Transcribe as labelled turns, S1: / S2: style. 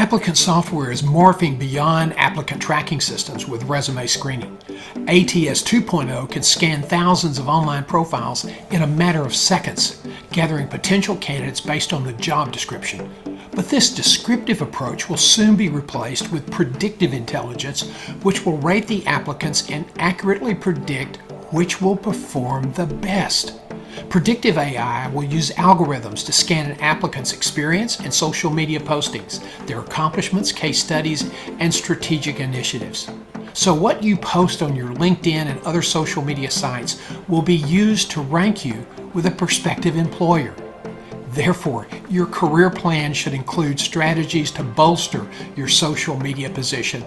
S1: Applicant software is morphing beyond applicant tracking systems with resume screening. ATS 2.0 can scan thousands of online profiles in a matter of seconds, gathering potential candidates based on the job description. But this descriptive approach will soon be replaced with predictive intelligence, which will rate the applicants and accurately predict which will perform the best. Predictive AI will use algorithms to scan an applicant's experience and social media postings, their accomplishments, case studies, and strategic initiatives. So what you post on your LinkedIn and other social media sites will be used to rank you with a prospective employer. Therefore, your career plan should include strategies to bolster your social media position.